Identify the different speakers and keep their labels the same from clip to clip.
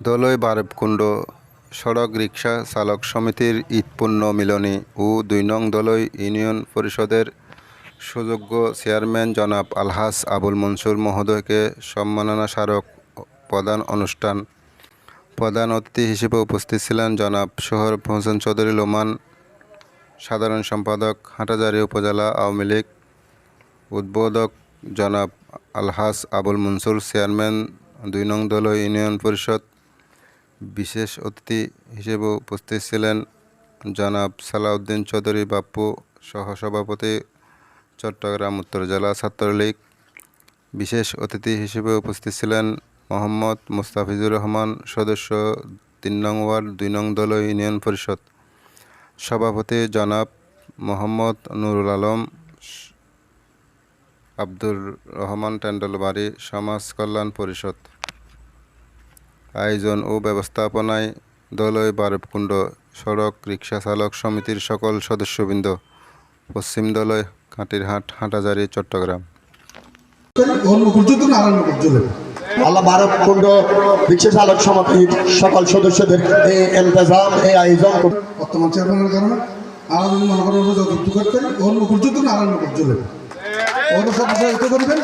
Speaker 1: দোলই বারেবকুণ্ড সড়ক রিকশা চালক সমিতির ঈদ পূর্ণ মিলনী ও ২ নং দোলই ইউনিয়ন পরিষদের সুযোগ্য চেয়ারম্যান জনাব আলহাজ আবুল মনসুর মহোদয়কে সম্মাননা স্মারক প্রদান অনুষ্ঠান। প্রধান অতিথি হিসেবে উপস্থিত ছিলেন জনাব সোহরাব হোসেন চৌধুরী লোমান, সাধারণ সম্পাদক, হাটহাজারী উপজেলা আওয়ামী লীগ। উদ্বোধক জনাব আলহাজ আবুল মনসুর, চেয়ারম্যান ২ নং দোলই ইউনিয়ন পরিষদ। বিশেষ অতিথি হিসেবে উপস্থিত ছিলেন জনাব সালাউদ্দিন চৌধুরী বাপ্পু, সহসভাপতি, চট্টগ্রাম উত্তর জেলা ছাত্রলীগ। বিশেষ অতিথি হিসেবে উপস্থিত ছিলেন মোহাম্মদ মুস্তাফিজুর রহমান, সদস্য ৩ নং ওয়ার্ড ২ নং দোলই ইউনিয়ন পরিষদ। সভাপতি জনাব মোহাম্মদ নুরুল আলম, আব্দুর রহমান টেন্ডলবাড়ি, সমাজ কল্যাণ পরিষদ। আয়োজন ও ব্যবস্থাপনায় দোলই বারেবকুণ্ড সড়ক রিকশা চালক সমিতির সকল সদস্যবৃন্দ, পশ্চিম দোলই, কাটিরহাট, হাটহাজারী, চট্টগ্রাম।
Speaker 2: আল্লাহ বারেবকুণ্ড রিকশা চালক সমিতির সকল সদস্যদের এই ইন্তজাম, এই আয়োজন
Speaker 3: বর্তমান চেয়ারম্যানের কারণে আর মনে করেন যুক্ত করতেন ওর মুখর যুদ্ধ না আর মুখর চলে ওদের সাথে সহায়ত করবেন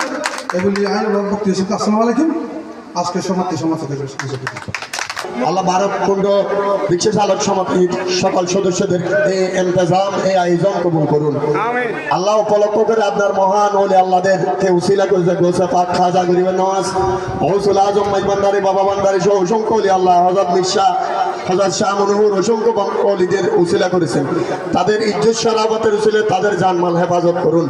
Speaker 3: এগুলি আইন বক্তি হিসেবে। আসসালামু আলাইকুম। আজকে সমাপ্তি সমাজ থেকে
Speaker 2: আল্লাহ বারেবকুণ্ড রিকশা চালক সমিতির সকল সদস্যদের এই ইন্তজাম, এই আয়োজন কবুল করুন। আল্লাহ উপলক্ষ করে আপনার মহান ওলি আল্লাহদেরকে উসিলা করেছে গোসা পাক খাজা গরিবের নওয়াজ, গৌসুল আজম মাইবান্দারি, বাবা বান্দারি সহ অসংখ্য ওলি আল্লাহ, হযরত মির্জা, হযরত শাহ মনহুর, অসংখ্য ওলিদের উসিলা করেছেন। তাদের ইজ্জত শরাফতের উসিলে তাদের জানমাল হেফাজত করুন।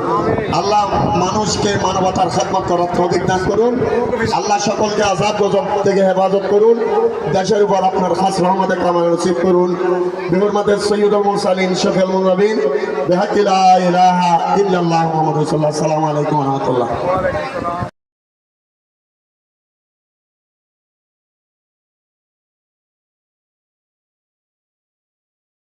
Speaker 2: আল্লাহ মানুষকে মানবতার খেদমত করার তৌফিক দান করুন। আল্লাহ সকলকে আযাব গজব থেকে হেফাজত করুন। দেশের উপর আপনার খাস রহমতে কামাল নসিব করুন। বিহুরমাতে সৈয়দুল মুরসালিন শফিউল মুনবিন বিহাক্কি লা ইলাহা ইল্লাল্লাহ মুহাম্মাদুর রাসূলুল্লাহ। আসসালামু আলাইকুম ওয়া রাহমাতুল্লাহ।